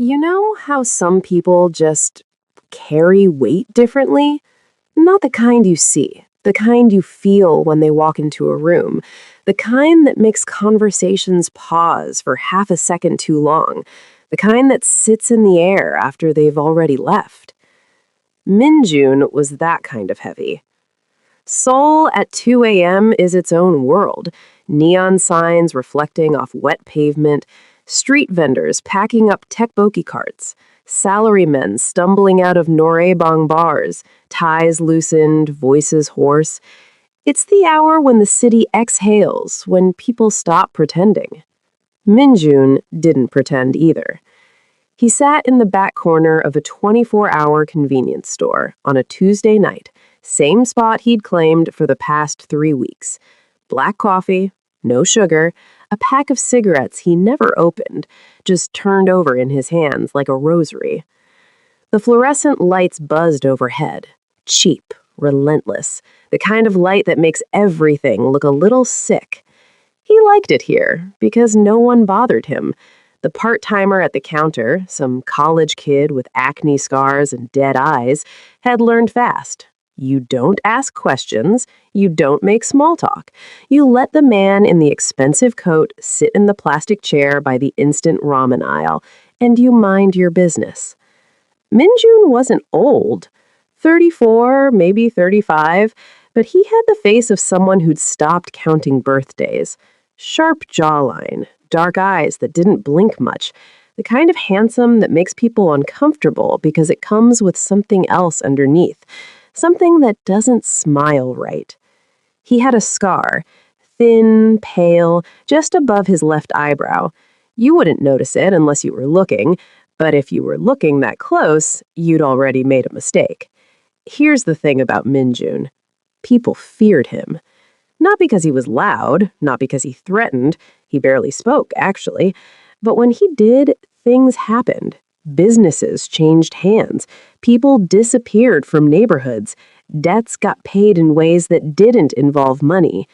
You know how some people just carry weight differently? Not the kind you see, the kind you feel when they walk into a room, the kind that makes conversations pause for half a second too long, the kind that sits in the air after they've already left. Minjun was that kind of heavy. Seoul at 2 a.m. is its own world. Neon signs reflecting off wet pavement, street vendors packing up tteokbokki carts, salarymen stumbling out of noraebang bars, ties loosened, voices hoarse. It's the hour when the city exhales, when people stop pretending. Minjun didn't pretend either. He sat in the back corner of a 24-hour convenience store on a Tuesday night, same spot he'd claimed for the past 3 weeks. Black coffee, no sugar, a pack of cigarettes he never opened, just turned over in his hands like a rosary. The fluorescent lights buzzed overhead, cheap, relentless, the kind of light that makes everything look a little sick. He liked it here because no one bothered him. The part-timer at the counter, some college kid with acne scars and dead eyes, had learned fast. You don't ask questions, you don't make small talk. You let the man in the expensive coat sit in the plastic chair by the instant ramen aisle, and you mind your business. Minjun wasn't old. 34, maybe 35, but he had the face of someone who'd stopped counting birthdays. Sharp jawline, dark eyes that didn't blink much, the kind of handsome that makes people uncomfortable because it comes with something else underneath, something that doesn't smile right. He had a scar, thin, pale, just above his left eyebrow. You wouldn't notice it unless you were looking, but if you were looking that close, you'd already made a mistake. Here's the thing about Minjun. People feared him. Not because he was loud, not because he threatened. He barely spoke, actually. But when he did, things happened. Businesses changed hands. People disappeared from neighborhoods. Debts got paid in ways that didn't involve money.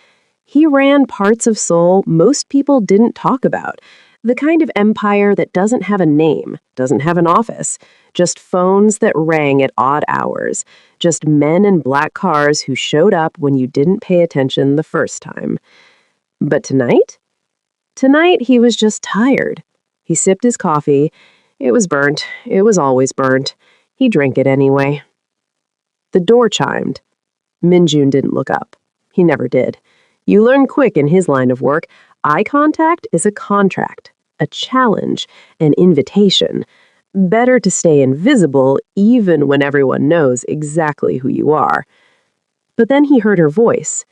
He ran parts of Seoul most people didn't talk about. The kind of empire that doesn't have a name, doesn't have an office, just phones that rang at odd hours, just men in black cars who showed up when you didn't pay attention the first time. But tonight? Tonight he was just tired. He sipped his coffee. It was burnt. It was always burnt. He drank it anyway. The door chimed. Minjun didn't look up. He never did. You learn quick in his line of work. Eye contact is a contract, a challenge, an invitation. Better to stay invisible even when everyone knows exactly who you are. But then he heard her voice.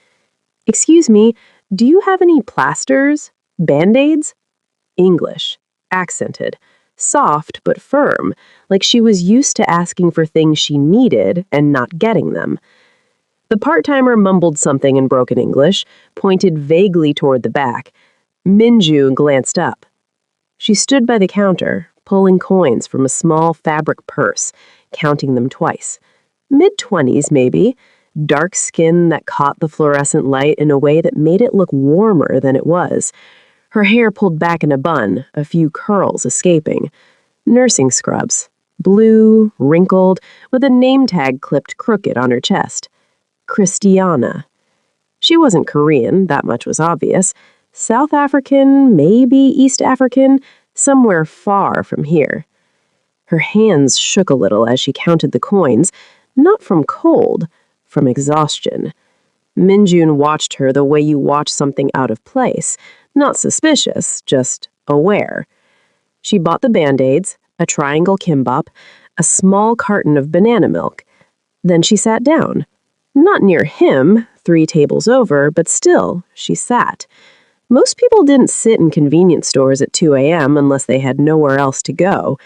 "Excuse me, do you have any plasters? Band-aids?" English, accented, soft but firm, like she was used to asking for things she needed and not getting them. The part-timer mumbled something in broken English, pointed vaguely toward the back. Minju glanced up. She stood by the counter, pulling coins from a small fabric purse, counting them twice. Mid-20s, maybe, dark skin that caught the fluorescent light in a way that made it look warmer than it was. Her hair pulled back in a bun, a few curls escaping. Nursing scrubs, blue, wrinkled, with a name tag clipped crooked on her chest. Christiana. She wasn't Korean, that much was obvious. South African, maybe East African, somewhere far from here. Her hands shook a little as she counted the coins, not from cold, from exhaustion. Minjun watched her the way you watch something out of place, not suspicious, just aware. She bought the Band-Aids, a triangle kimbap, a small carton of banana milk. Then she sat down. Not near him, 3 tables over, but still, she sat. Most people didn't sit in convenience stores at 2 a.m. unless they had nowhere else to go.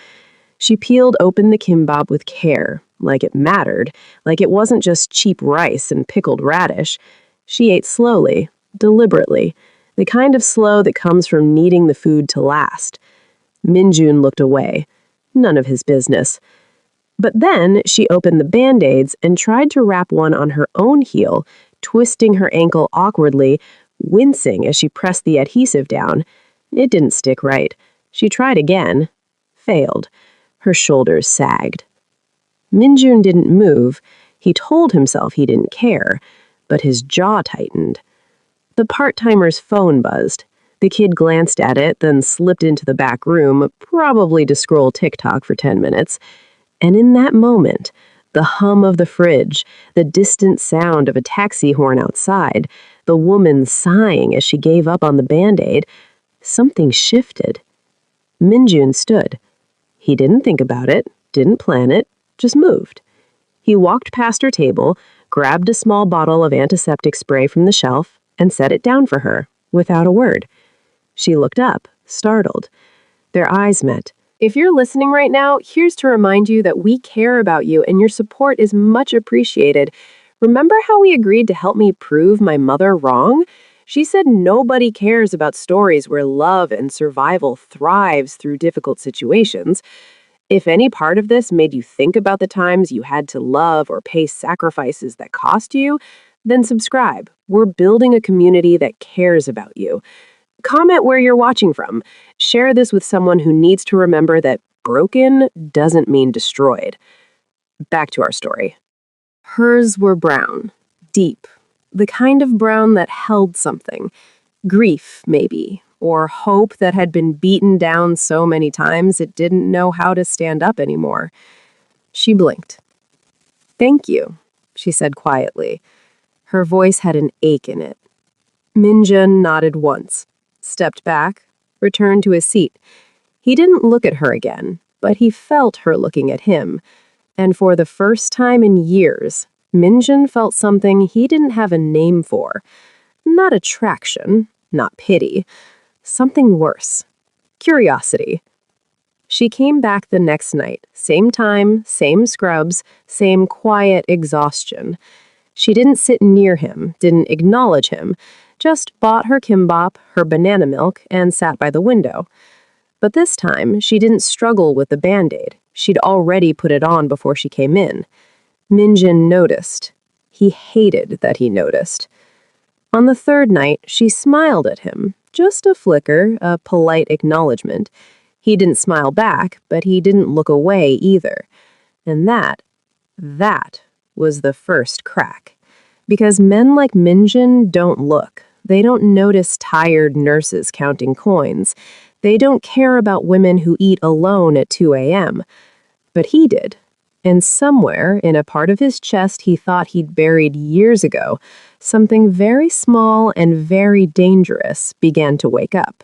She peeled open the kimbap with care, like it mattered, like it wasn't just cheap rice and pickled radish. She ate slowly, deliberately, the kind of slow that comes from needing the food to last. Minjun looked away. None of his business. But then she opened the Band-Aids and tried to wrap one on her own heel, twisting her ankle awkwardly, wincing as she pressed the adhesive down. It didn't stick right. She tried again. failed. Her shoulders sagged. Minjun didn't move. He told himself he didn't care, but his jaw tightened. The part-timer's phone buzzed. The kid glanced at it, then slipped into the back room, probably to scroll TikTok for 10 minutes. And in that moment, the hum of the fridge, the distant sound of a taxi horn outside, the woman sighing as she gave up on the Band-Aid, something shifted. Minjun stood. He didn't think about it, didn't plan it, just moved. He walked past her table, grabbed a small bottle of antiseptic spray from the shelf, and set it down for her, without a word. She looked up, startled. Their eyes met. If you're listening right now, here's to remind you that we care about you and your support is much appreciated. Remember how we agreed to help me prove my mother wrong? She said nobody cares about stories where love and survival thrives through difficult situations. If any part of this made you think about the times you had to love or pay sacrifices that cost you, then subscribe. We're building a community that cares about you. Comment where you're watching from. Share this with someone who needs to remember that broken doesn't mean destroyed. Back to our story. Hers were brown, deep, the kind of brown that held something. Grief, maybe, or hope that had been beaten down so many times it didn't know how to stand up anymore. She blinked. "Thank you," she said quietly. Her voice had an ache in it. Minjun nodded once, stepped back, returned to his seat. He didn't look at her again, but he felt her looking at him. And for the first time in years, Minjun felt something he didn't have a name for. Not attraction, not pity. Something worse. Curiosity. She came back the next night, same time, same scrubs, same quiet exhaustion. She didn't sit near him, didn't acknowledge him, just bought her kimbap, her banana milk, and sat by the window. But this time, she didn't struggle with the Band-Aid. She'd already put it on before she came in. Minjun noticed. He hated that he noticed. On the third night, she smiled at him. Just a flicker, a polite acknowledgement. He didn't smile back, but he didn't look away either. And that was the first crack. Because men like Minjun don't look. They don't notice tired nurses counting coins. They don't care about women who eat alone at 2 a.m. But he did. And somewhere, in a part of his chest he thought he'd buried years ago, something very small and very dangerous began to wake up.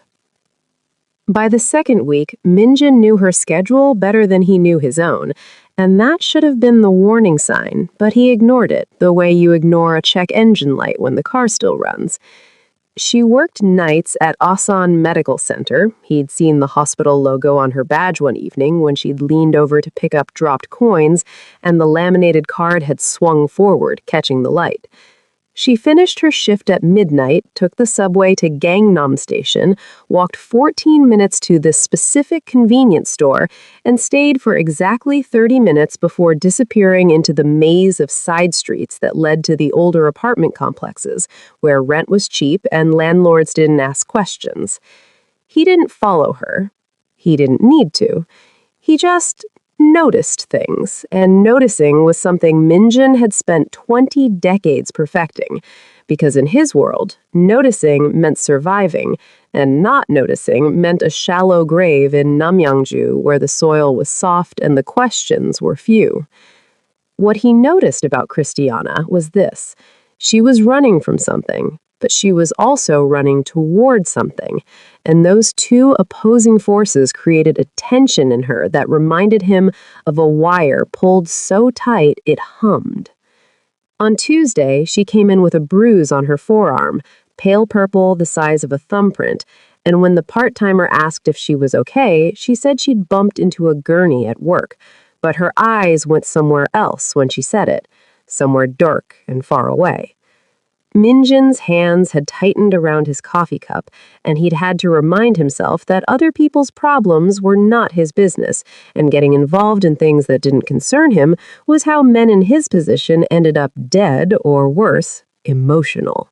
By the second week, Minjun knew her schedule better than he knew his own, and that should have been the warning sign, but he ignored it, the way you ignore a check engine light when the car still runs. She worked nights at Asan Medical Center. He'd seen the hospital logo on her badge one evening when she'd leaned over to pick up dropped coins, and the laminated card had swung forward, catching the light. She finished her shift at midnight, took the subway to Gangnam Station, walked 14 minutes to this specific convenience store, and stayed for exactly 30 minutes before disappearing into the maze of side streets that led to the older apartment complexes, where rent was cheap and landlords didn't ask questions. He didn't follow her. He didn't need to. He just noticed things, and noticing was something Minjun had spent 20 decades perfecting, because in his world, noticing meant surviving, and not noticing meant a shallow grave in Namyangju where the soil was soft and the questions were few. What he noticed about Christiana was this. She was running from something, but she was also running toward something, and those two opposing forces created a tension in her that reminded him of a wire pulled so tight it hummed. On Tuesday, she came in with a bruise on her forearm, pale purple the size of a thumbprint, and when the part-timer asked if she was okay, she said she'd bumped into a gurney at work, but her eyes went somewhere else when she said it, somewhere dark and far away. Minjun's hands had tightened around his coffee cup, and he'd had to remind himself that other people's problems were not his business, and getting involved in things that didn't concern him was how men in his position ended up dead, or worse, emotional.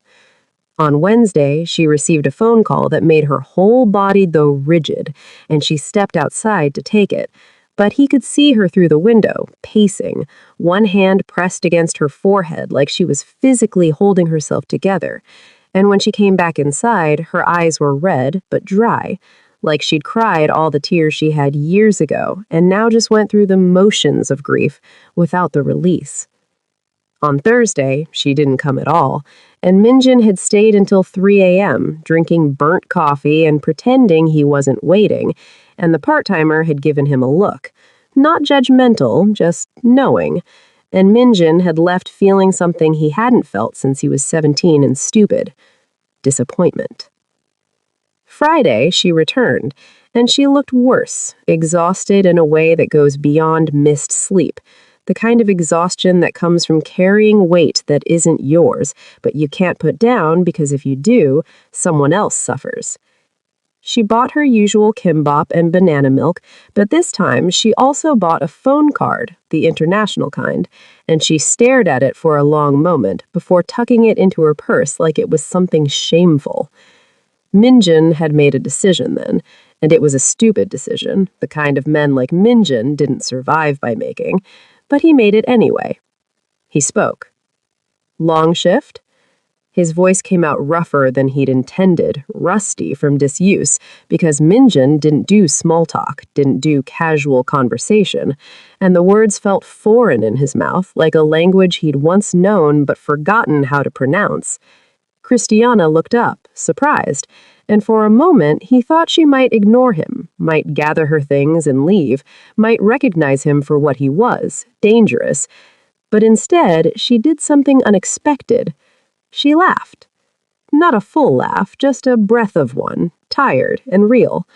On Wednesday, she received a phone call that made her whole body go rigid, and she stepped outside to take it. But he could see her through the window, pacing, one hand pressed against her forehead like she was physically holding herself together. And when she came back inside, her eyes were red but dry, like she'd cried all the tears she had years ago and now just went through the motions of grief without the release. On Thursday, she didn't come at all, and Minjin had stayed until 3 a.m., drinking burnt coffee and pretending he wasn't waiting, and the part-timer had given him a look. Not judgmental, just knowing. And Minjin had left feeling something he hadn't felt since he was 17 and stupid. Disappointment. Friday, she returned, and she looked worse, exhausted in a way that goes beyond missed sleep. The kind of exhaustion that comes from carrying weight that isn't yours, but you can't put down because if you do, someone else suffers. She bought her usual kimbap and banana milk, but this time she also bought a phone card, the international kind, and she stared at it for a long moment before tucking it into her purse like it was something shameful. Minjin had made a decision then, and it was a stupid decision, the kind of men like Minjin didn't survive by making, but he made it anyway. He spoke. Long shift? His voice came out rougher than he'd intended, rusty from disuse, because Minjin didn't do small talk, didn't do casual conversation, and the words felt foreign in his mouth, like a language he'd once known but forgotten how to pronounce. Christiana looked up, surprised, and for a moment he thought she might ignore him, might gather her things and leave, might recognize him for what he was, dangerous. But instead, she did something unexpected. She laughed. Not a full laugh, just a breath of one, tired and real.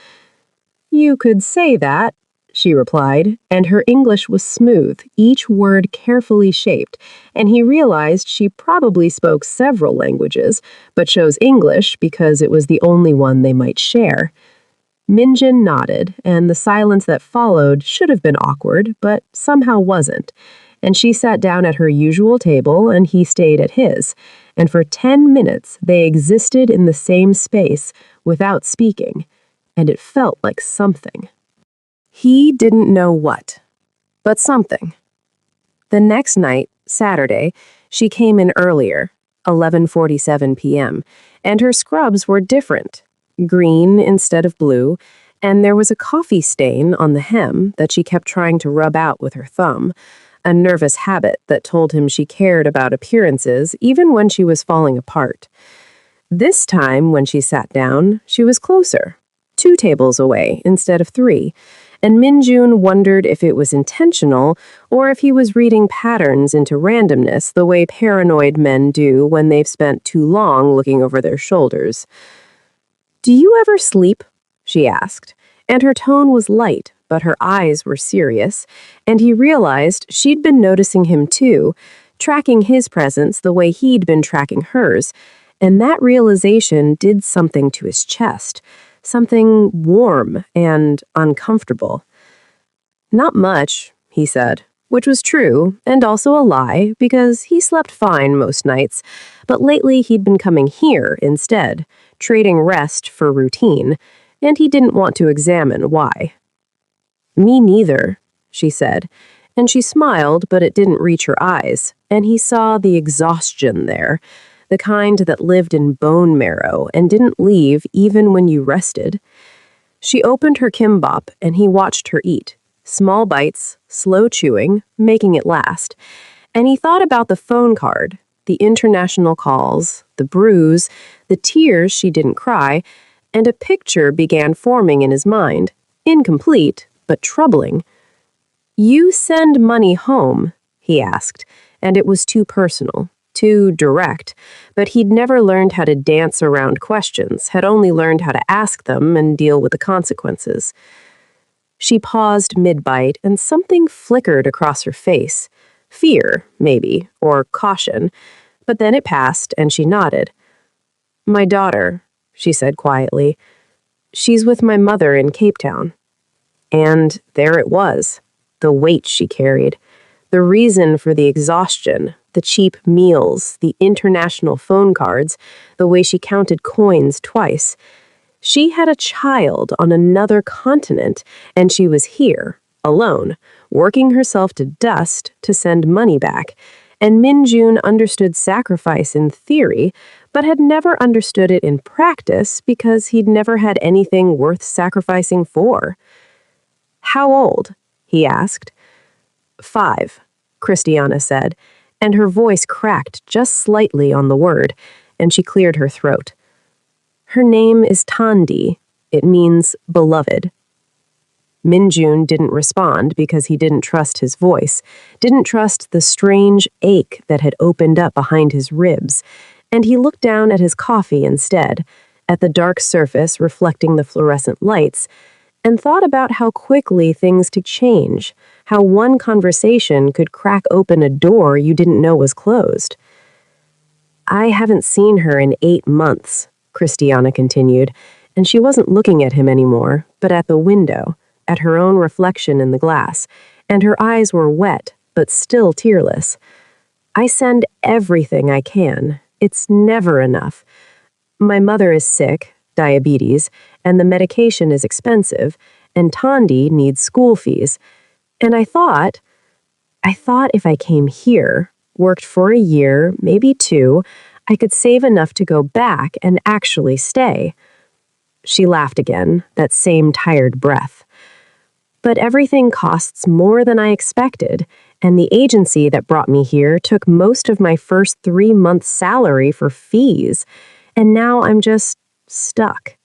"You could say that," she replied, and her English was smooth, each word carefully shaped, and he realized she probably spoke several languages, but chose English because it was the only one they might share. Minjin nodded, and the silence that followed should have been awkward, but somehow wasn't. And she sat down at her usual table, and he stayed at his, and for 10 minutes they existed in the same space without speaking, and it felt like something. He didn't know what, but something. The next night, Saturday, she came in earlier, 11:47 p.m., and her scrubs were different, green instead of blue, and there was a coffee stain on the hem that she kept trying to rub out with her thumb, a nervous habit that told him she cared about appearances even when she was falling apart. This time, when she sat down, she was closer, 2 tables away instead of 3, and Minjun wondered if it was intentional or if he was reading patterns into randomness the way paranoid men do when they've spent too long looking over their shoulders. "Do you ever sleep?" she asked, and her tone was light, but her eyes were serious, and he realized she'd been noticing him too, tracking his presence the way he'd been tracking hers, and that realization did something to his chest. Something warm and uncomfortable. "Not much," he said, which was true, and also a lie, because he slept fine most nights, but lately he'd been coming here instead, trading rest for routine, and he didn't want to examine why. "Me neither," she said, and she smiled, but it didn't reach her eyes, and he saw the exhaustion there, the kind that lived in bone marrow and didn't leave even when you rested. She opened her kimbap, and he watched her eat. Small bites, slow chewing, making it last. And he thought about the phone card, the international calls, the bruise, the tears she didn't cry, and a picture began forming in his mind, incomplete, but troubling. "You send money home?" he asked, and it was too personal. Too direct, but he'd never learned how to dance around questions, had only learned how to ask them and deal with the consequences. She paused mid-bite, and something flickered across her face. Fear, maybe, or caution, but then it passed, and she nodded. "My daughter," she said quietly. "She's with my mother in Cape Town." And there it was, the weight she carried, the reason for the exhaustion, The cheap meals, the international phone cards, the way she counted coins twice. She had a child on another continent, and she was here, alone, working herself to dust to send money back. And Min Jun understood sacrifice in theory, but had never understood it in practice because he'd never had anything worth sacrificing for. "How old?" he asked. "5," Christiana said, and her voice cracked just slightly on the word, and she cleared her throat. "Her name is Tandi. It means beloved." Min Jun didn't respond because he didn't trust his voice, didn't trust the strange ache that had opened up behind his ribs, and he looked down at his coffee instead, at the dark surface reflecting the fluorescent lights, and thought about how quickly things could change, how one conversation could crack open a door you didn't know was closed. "I haven't seen her in 8 months," Christiana continued, and she wasn't looking at him anymore, but at the window, at her own reflection in the glass, and her eyes were wet, but still tearless. "I send everything I can. It's never enough. My mother is sick, diabetes, and the medication is expensive, and Tandi needs school fees. And I thought if I came here, worked for a year, maybe 2, I could save enough to go back and actually stay." She laughed again, that same tired breath. "But everything costs more than I expected, and the agency that brought me here took most of my first 3 months' salary for fees, and now I'm just stuck."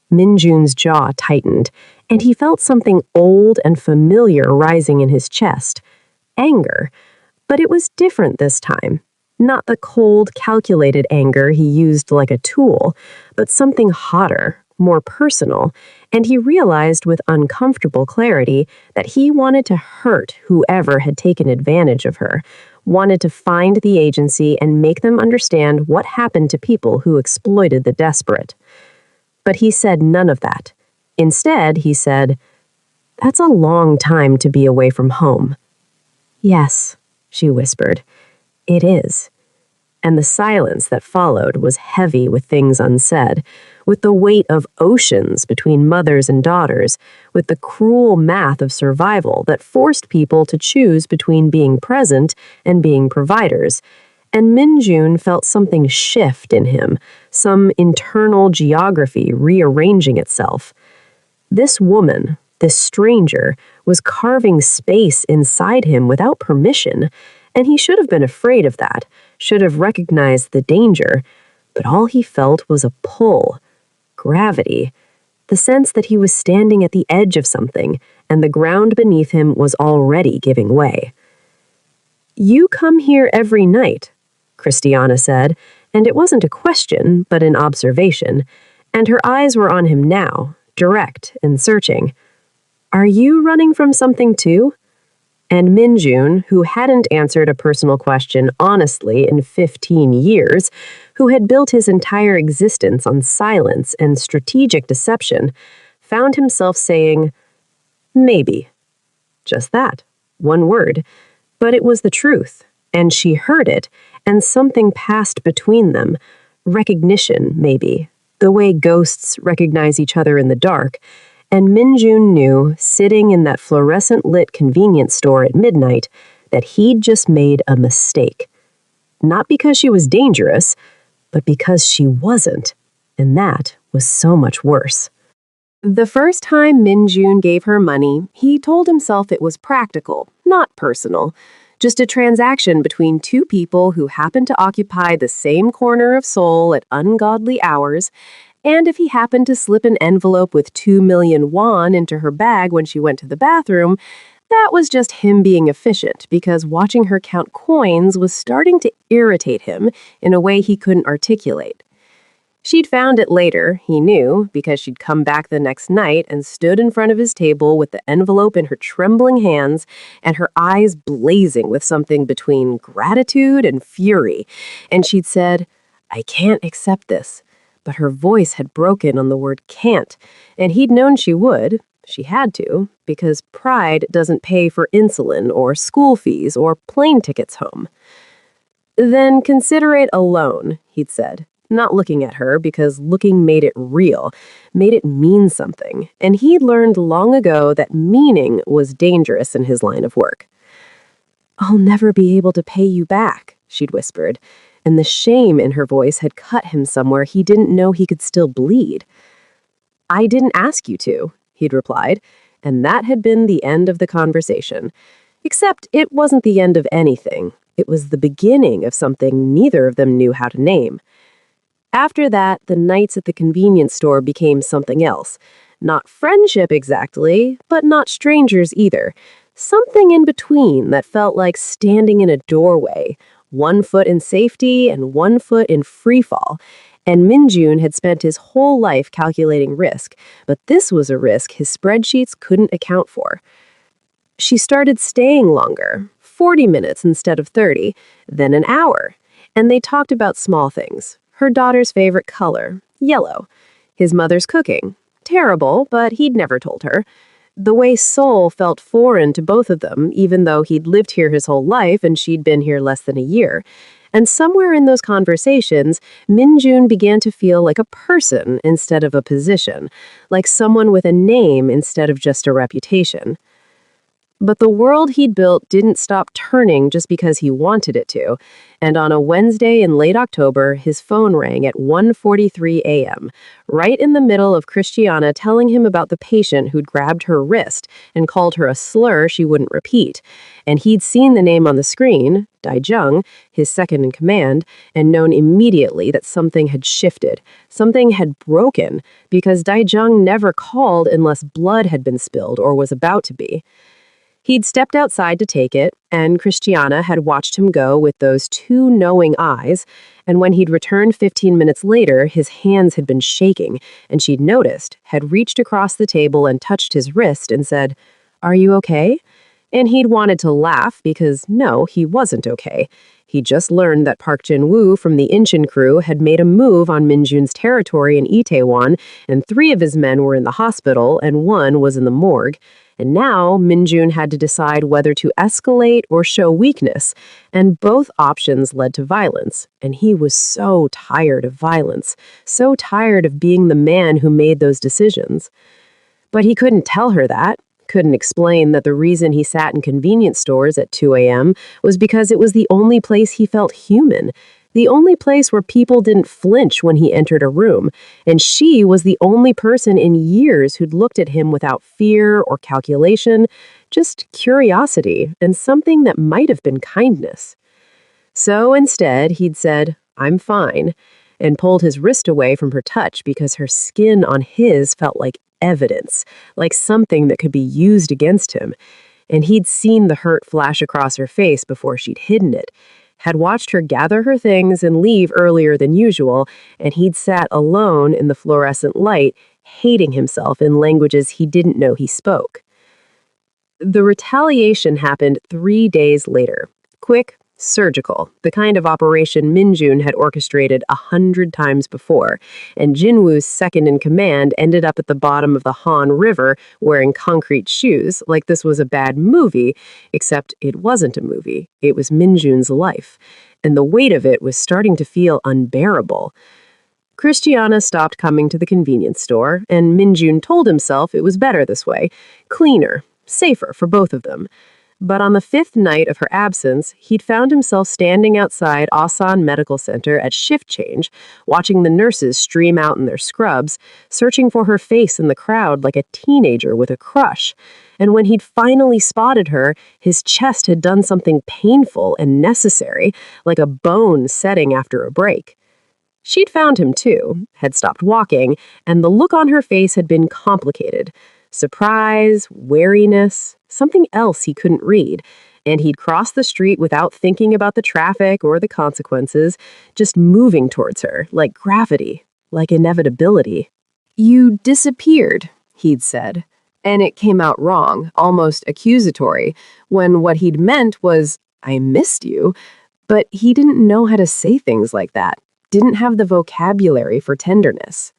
Min Jun's jaw tightened, and he felt something old and familiar rising in his chest. Anger. But it was different this time. Not the cold, calculated anger he used like a tool, but something hotter, more personal, and he realized with uncomfortable clarity that he wanted to hurt whoever had taken advantage of her, wanted to find the agency and make them understand what happened to people who exploited the desperate. But he said none of that. Instead, he said, "That's a long time to be away from home." "Yes," she whispered. "It is." And the silence that followed was heavy with things unsaid, with the weight of oceans between mothers and daughters, with the cruel math of survival that forced people to choose between being present and being providers. And Min Jun felt something shift in him, some internal geography rearranging itself. This woman, this stranger, was carving space inside him without permission, and he should have been afraid of that, should have recognized the danger, but all he felt was a pull, gravity, the sense that he was standing at the edge of something, and the ground beneath him was already giving way. "You come here every night," Christiana said, and it wasn't a question, but an observation, and her eyes were on him now, direct and searching. "Are you running from something too?" And Min Jun, who hadn't answered a personal question honestly in 15 years, who had built his entire existence on silence and strategic deception, found himself saying, "Maybe." Just that, one word. But it was the truth, and she heard it, and something passed between them. Recognition, maybe, the way ghosts recognize each other in the dark. And Min Jun knew, sitting in that fluorescent-lit convenience store at midnight, that he'd just made a mistake. Not because she was dangerous, but because she wasn't. And that was so much worse. The first time Min Jun gave her money, he told himself it was practical, not personal. Just a transaction between 2 people who happened to occupy the same corner of Seoul at ungodly hours, and if he happened to slip an envelope with 2 million won into her bag when she went to the bathroom, that was just him being efficient because watching her count coins was starting to irritate him in a way he couldn't articulate. She'd found it later, he knew, because she'd come back the next night and stood in front of his table with the envelope in her trembling hands and her eyes blazing with something between gratitude and fury. And she'd said, "I can't accept this." But her voice had broken on the word can't, and he'd known she would. She had to, because pride doesn't pay for insulin or school fees or plane tickets home. Then consider it a loan, he'd said, not looking at her because looking made it real, made it mean something, and he'd learned long ago that meaning was dangerous in his line of work. "I'll never be able to pay you back," she'd whispered, and the shame in her voice had cut him somewhere he didn't know he could still bleed. "I didn't ask you to," he'd replied, and that had been the end of the conversation. Except it wasn't the end of anything. It was the beginning of something neither of them knew how to name. After that, the nights at the convenience store became something else. Not friendship exactly, but not strangers either. Something in between that felt like standing in a doorway, one foot in safety and one foot in free fall. And Minjun had spent his whole life calculating risk, but this was a risk his spreadsheets couldn't account for. She started staying longer, 40 minutes instead of 30, then an hour. And they talked about small things. Her daughter's favorite color, yellow. His mother's cooking, terrible, but he'd never told her. The way Seoul felt foreign to both of them, even though he'd lived here his whole life and she'd been here less than a year. And somewhere in those conversations, Minjun began to feel like a person instead of a position, like someone with a name instead of just a reputation. But the world he'd built didn't stop turning just because he wanted it to, and on a Wednesday in late October, his phone rang at 1:43 a.m., right in the middle of Christiana telling him about the patient who'd grabbed her wrist and called her a slur she wouldn't repeat. And he'd seen the name on the screen, Daijung, his second in command, and known immediately that something had shifted, something had broken, because Daijung never called unless blood had been spilled or was about to be. He'd stepped outside to take it, and Christiana had watched him go with those two knowing eyes, and when he'd returned 15 minutes later, his hands had been shaking, and she'd noticed, had reached across the table and touched his wrist and said, "Are you okay?" And he'd wanted to laugh because, no, he wasn't okay. He'd just learned that Park Jin-woo from the Incheon crew had made a move on Minjun's territory in Itaewon, and 3 of his men were in the hospital and 1 was in the morgue. And now Minjun had to decide whether to escalate or show weakness, and both options led to violence. And he was so tired of violence, so tired of being the man who made those decisions. But he couldn't tell her that, couldn't explain that the reason he sat in convenience stores at 2 a.m. was because it was the only place he felt human, the only place where people didn't flinch when he entered a room, and she was the only person in years who'd looked at him without fear or calculation, just curiosity and something that might have been kindness. So instead, he'd said, "I'm fine," and pulled his wrist away from her touch because her skin on his felt like evidence, like something that could be used against him. And he'd seen the hurt flash across her face before she'd hidden it, had watched her gather her things and leave earlier than usual, and he'd sat alone in the fluorescent light, hating himself in languages he didn't know he spoke. The retaliation happened 3 days later. Quick, surgical, the kind of operation Minjun had orchestrated 100 times before, and Jinwoo's second in command ended up at the bottom of the Han River wearing concrete shoes like this was a bad movie, except it wasn't a movie. It was Minjun's life, and the weight of it was starting to feel unbearable. Christiana stopped coming to the convenience store, and Minjun told himself it was better this way, cleaner, safer for both of them. But on the 5th night of her absence, he'd found himself standing outside Asan Medical Center at shift change, watching the nurses stream out in their scrubs, searching for her face in the crowd like a teenager with a crush. And when he'd finally spotted her, his chest had done something painful and necessary, like a bone setting after a break. She'd found him too, had stopped walking, and the look on her face had been complicated. Surprise, wariness, something else he couldn't read, and he'd crossed the street without thinking about the traffic or the consequences, just moving towards her, like gravity, like inevitability. "You disappeared," he'd said, and it came out wrong, almost accusatory, when what he'd meant was, "I missed you," but he didn't know how to say things like that, didn't have the vocabulary for tenderness.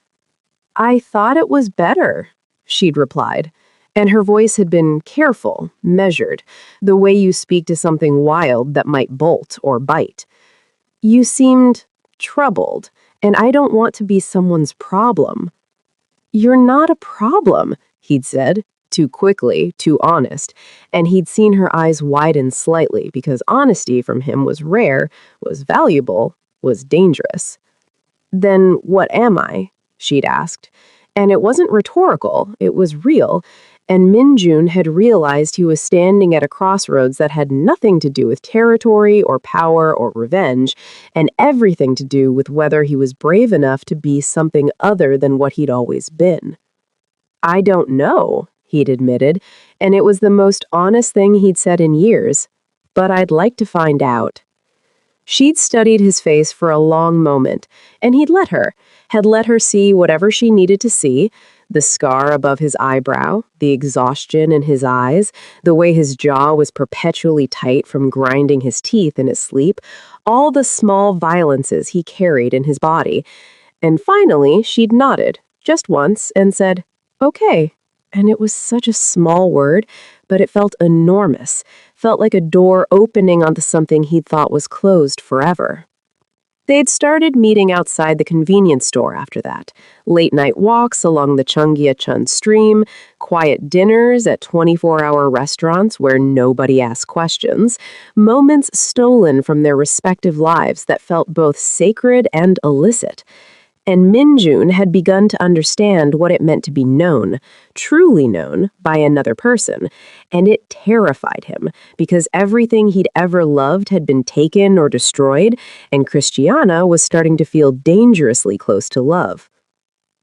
"I thought it was better," she'd replied, and her voice had been careful, measured, the way you speak to something wild that might bolt or bite. You seemed troubled, and I don't want to be someone's problem. You're not a problem, he'd said, too quickly, too honest, and he'd seen her eyes widen slightly because honesty from him was rare, was valuable, was dangerous. Then what am I? She'd asked. And it wasn't rhetorical, it was real, and Minjun had realized he was standing at a crossroads that had nothing to do with territory or power or revenge, and everything to do with whether he was brave enough to be something other than what he'd always been. I don't know, he'd admitted, and it was the most honest thing he'd said in years, but I'd like to find out. She'd studied his face for a long moment, and had let her see whatever she needed to see, the scar above his eyebrow, the exhaustion in his eyes, the way his jaw was perpetually tight from grinding his teeth in his sleep, all the small violences he carried in his body. And finally, she'd nodded, just once, and said, "Okay." And it was such a small word, but it felt enormous, felt like a door opening onto something he'd thought was closed forever. They'd started meeting outside the convenience store after that, late-night walks along the Cheonggye-chun stream, quiet dinners at 24-hour restaurants where nobody asked questions, moments stolen from their respective lives that felt both sacred and illicit. And Minjun had begun to understand what it meant to be known, truly known, by another person, and it terrified him, because everything he'd ever loved had been taken or destroyed, and Christiana was starting to feel dangerously close to love.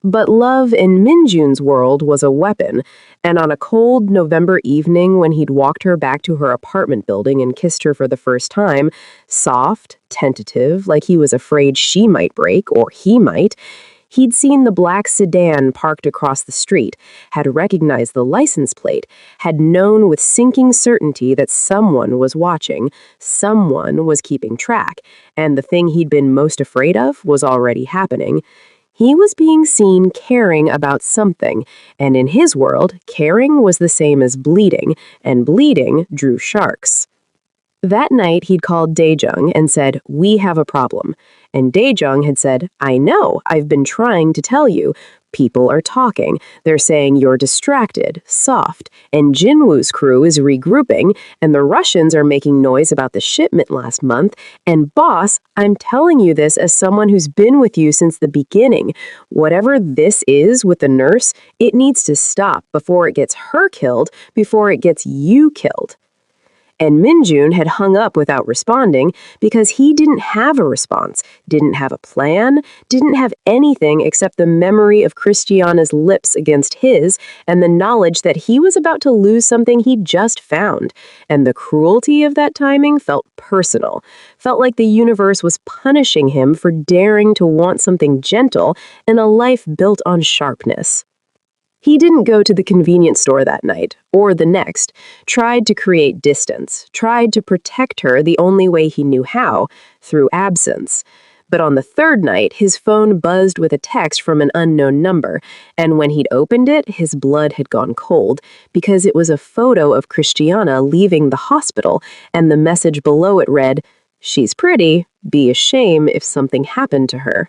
But love in Minjun's world was a weapon, and on a cold November evening when he'd walked her back to her apartment building and kissed her for the first time, soft, tentative, like he was afraid she might break, or he might, he'd seen the black sedan parked across the street, had recognized the license plate, had known with sinking certainty that someone was watching, someone was keeping track, and the thing he'd been most afraid of was already happening. He was being seen caring about something, and in his world, caring was the same as bleeding, and bleeding drew sharks. That night, he'd called Daejung and said, "We have a problem." And Daejung had said, "I know, I've been trying to tell you. People are talking. They're saying you're distracted, soft, and Jinwoo's crew is regrouping, and the Russians are making noise about the shipment last month, and boss, I'm telling you this as someone who's been with you since the beginning. Whatever this is with the nurse, it needs to stop before it gets her killed, before it gets you killed." And Minjun had hung up without responding because he didn't have a response, didn't have a plan, didn't have anything except the memory of Christiana's lips against his and the knowledge that he was about to lose something he'd just found. And the cruelty of that timing felt personal, felt like the universe was punishing him for daring to want something gentle and a life built on sharpness. He didn't go to the convenience store that night, or the next, tried to create distance, tried to protect her the only way he knew how, through absence. But on the third night, his phone buzzed with a text from an unknown number, and when he'd opened it, his blood had gone cold, because it was a photo of Christiana leaving the hospital, and the message below it read, "She's pretty, be a shame if something happened to her."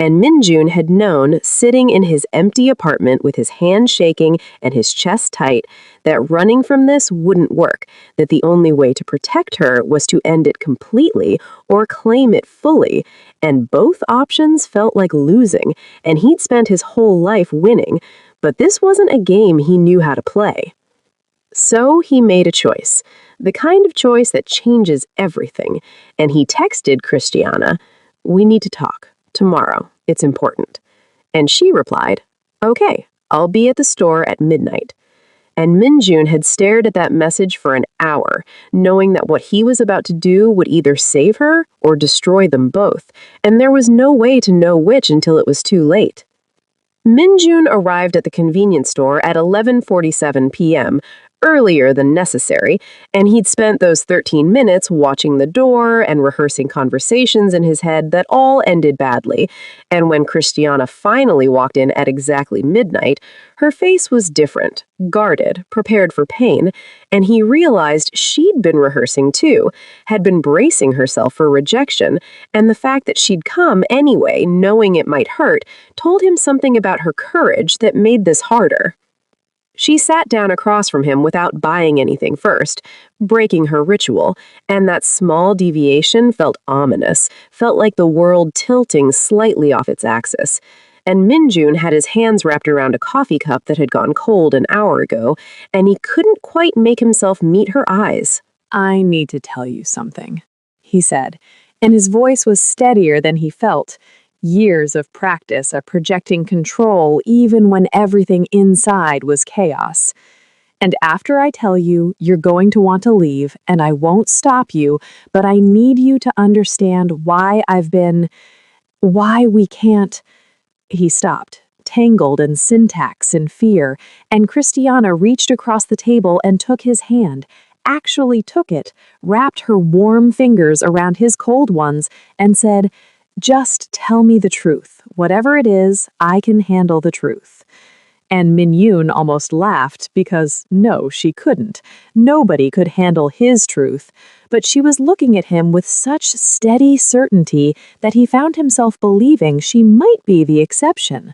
And Minjun had known, sitting in his empty apartment with his hands shaking and his chest tight, that running from this wouldn't work, that the only way to protect her was to end it completely or claim it fully, and both options felt like losing, and he'd spent his whole life winning, but this wasn't a game he knew how to play. So he made a choice, the kind of choice that changes everything, and he texted Christiana, "We need to talk. Tomorrow. It's important." And she replied, "Okay, I'll be at the store at midnight." And Minjun had stared at that message for an hour, knowing that what he was about to do would either save her or destroy them both, and there was no way to know which until it was too late. Minjun arrived at the convenience store at 11:47 p.m., earlier than necessary, and he'd spent those 13 minutes watching the door and rehearsing conversations in his head that all ended badly. And when Christiana finally walked in at exactly midnight, her face was different, guarded, prepared for pain, and he realized she'd been rehearsing too, had been bracing herself for rejection, and the fact that she'd come anyway, knowing it might hurt, told him something about her courage that made this harder. She sat down across from him without buying anything first, breaking her ritual, and that small deviation felt ominous, felt like the world tilting slightly off its axis. And Minjun had his hands wrapped around a coffee cup that had gone cold an hour ago, and he couldn't quite make himself meet her eyes. "I need to tell you something," he said, and his voice was steadier than he felt. Years of practice of projecting control even when everything inside was chaos. "And after I tell you, you're going to want to leave, and I won't stop you, but I need you to understand why we can't." He stopped, tangled in syntax and fear, and Christiana reached across the table and took his hand, actually took it, wrapped her warm fingers around his cold ones, and said, "Just tell me the truth. Whatever it is, I can handle the truth." And Minyoon almost laughed because, no, she couldn't. Nobody could handle his truth. But she was looking at him with such steady certainty that he found himself believing she might be the exception.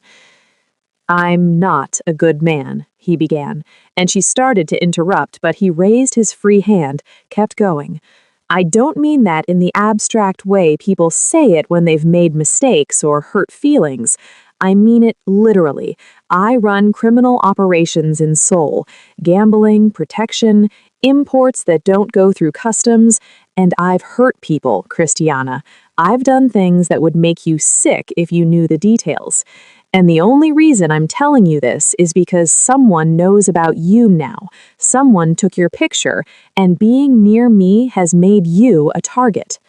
"I'm not a good man," he began, and she started to interrupt, but he raised his free hand, kept going. "I don't mean that in the abstract way people say it when they've made mistakes or hurt feelings. I mean it literally. I run criminal operations in Seoul, gambling, protection, imports that don't go through customs, and I've hurt people, Christiana. I've done things that would make you sick if you knew the details. And the only reason I'm telling you this is because someone knows about you now. Someone took your picture, and being near me has made you a target."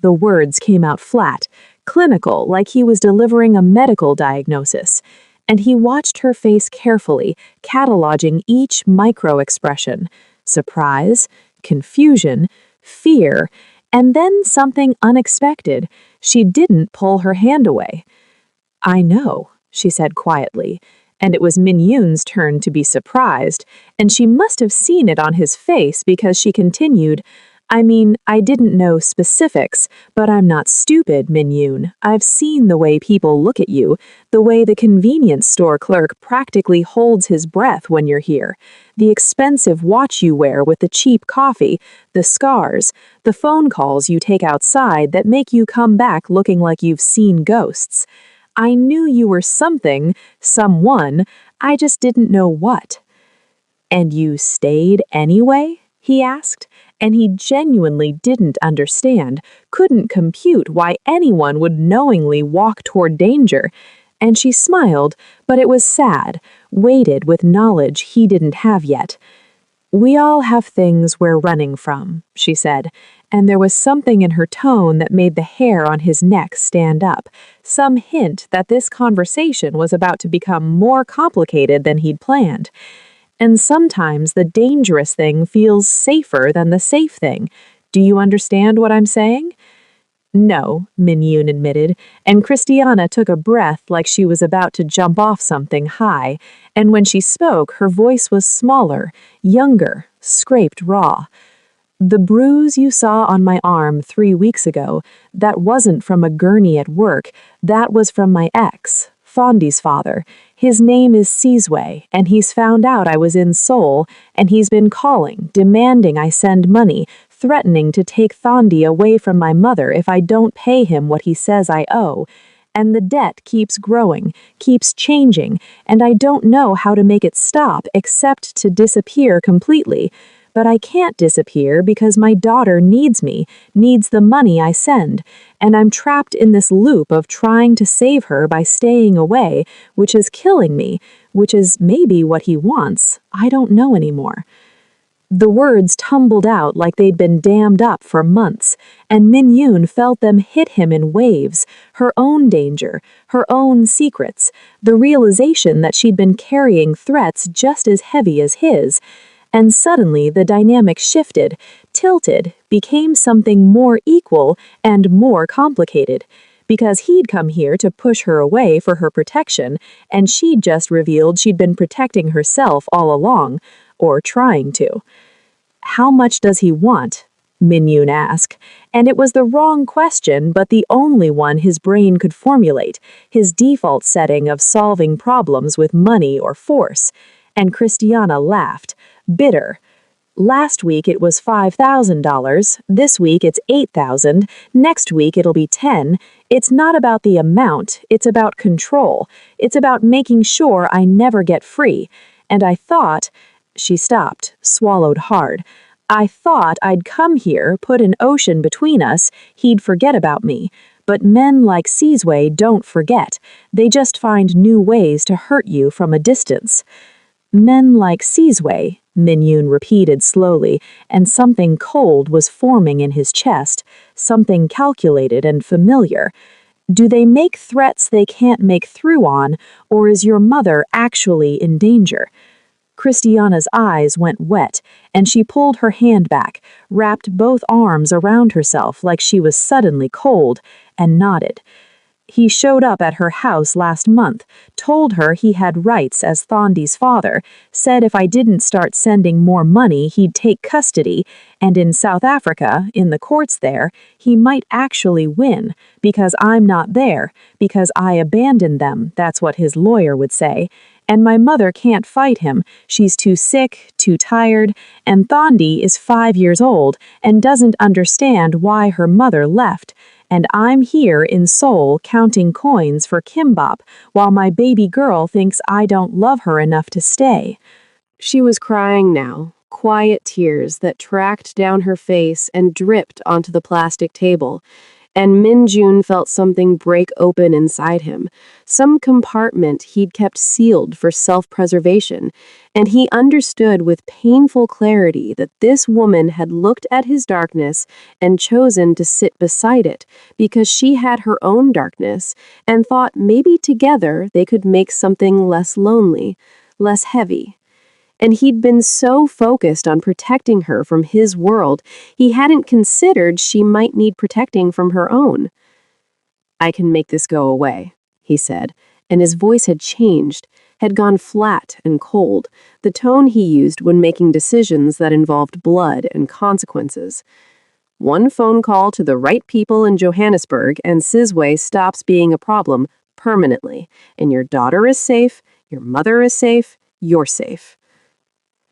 The words came out flat, clinical, like he was delivering a medical diagnosis. And he watched her face carefully, cataloging each micro-expression: surprise, confusion, fear, and then something unexpected. She didn't pull her hand away. "I know," she said quietly, and it was Minyoon's turn to be surprised, and she must have seen it on his face because she continued, "I mean, I didn't know specifics, but I'm not stupid, Minyoon. I've seen the way people look at you, the way the convenience store clerk practically holds his breath when you're here, the expensive watch you wear with the cheap coffee, the scars, the phone calls you take outside that make you come back looking like you've seen ghosts. I knew you were something, someone, I just didn't know what." "And you stayed anyway?" he asked, and he genuinely didn't understand, couldn't compute why anyone would knowingly walk toward danger. And she smiled, but it was sad, weighted with knowledge he didn't have yet. "We all have things we're running from," she said, and there was something in her tone that made the hair on his neck stand up, some hint that this conversation was about to become more complicated than he'd planned. "And sometimes the dangerous thing feels safer than the safe thing. Do you understand what I'm saying?" "No," Minyoon admitted, and Christiana took a breath like she was about to jump off something high, and when she spoke, her voice was smaller, younger, scraped raw. "The bruise you saw on my arm 3 weeks ago, that wasn't from a gurney at work, that was from my ex, Fondy's father. His name is Sizwe, and he's found out I was in Seoul, and he's been calling, demanding I send money, threatening to take Thondi away from my mother if I don't pay him what he says I owe. And the debt keeps growing, keeps changing, and I don't know how to make it stop except to disappear completely. But I can't disappear because my daughter needs me, needs the money I send, and I'm trapped in this loop of trying to save her by staying away, which is killing me, which is maybe what he wants. I don't know anymore." The words tumbled out like they'd been dammed up for months, and Minyoon felt them hit him in waves, her own danger, her own secrets, the realization that she'd been carrying threats just as heavy as his. And suddenly the dynamic shifted, tilted, became something more equal and more complicated. Because he'd come here to push her away for her protection, and she'd just revealed she'd been protecting herself all along, or trying to. How much does he want? Min-yoon asked, and it was the wrong question but the only one his brain could formulate, his default setting of solving problems with money or force. And Christiana laughed, bitter. Last week it was $5,000, this week it's $8,000, next week it'll be 10. It's not about the amount, it's about control. It's about making sure I never get free. And I thought, she stopped, swallowed hard. I thought I'd come here, put an ocean between us, he'd forget about me. But men like Sizwe don't forget. They just find new ways to hurt you from a distance. Men like Sizwe, Min-yoon repeated slowly, and something cold was forming in his chest, something calculated and familiar. Do they make threats they can't make through on, or is your mother actually in danger? Christiana's eyes went wet, and she pulled her hand back, wrapped both arms around herself like she was suddenly cold, and nodded. He showed up at her house last month, told her he had rights as Thondi's father, said if I didn't start sending more money he'd take custody, and in South Africa, in the courts there, he might actually win, because I'm not there, because I abandoned them, that's what his lawyer would say, and my mother can't fight him, she's too sick, too tired, and Thondi is 5 years old and doesn't understand why her mother left. And I'm here in Seoul counting coins for kimbap while my baby girl thinks I don't love her enough to stay. She was crying now, quiet tears that tracked down her face and dripped onto the plastic table. And Min-jun felt something break open inside him, some compartment he'd kept sealed for self-preservation, and he understood with painful clarity that this woman had looked at his darkness and chosen to sit beside it because she had her own darkness and thought maybe together they could make something less lonely, less heavy. And he'd been so focused on protecting her from his world, he hadn't considered she might need protecting from her own. I can make this go away, he said, and his voice had changed, had gone flat and cold, the tone he used when making decisions that involved blood and consequences. One phone call to the right people in Johannesburg and Sizwe stops being a problem permanently, and your daughter is safe, your mother is safe, you're safe.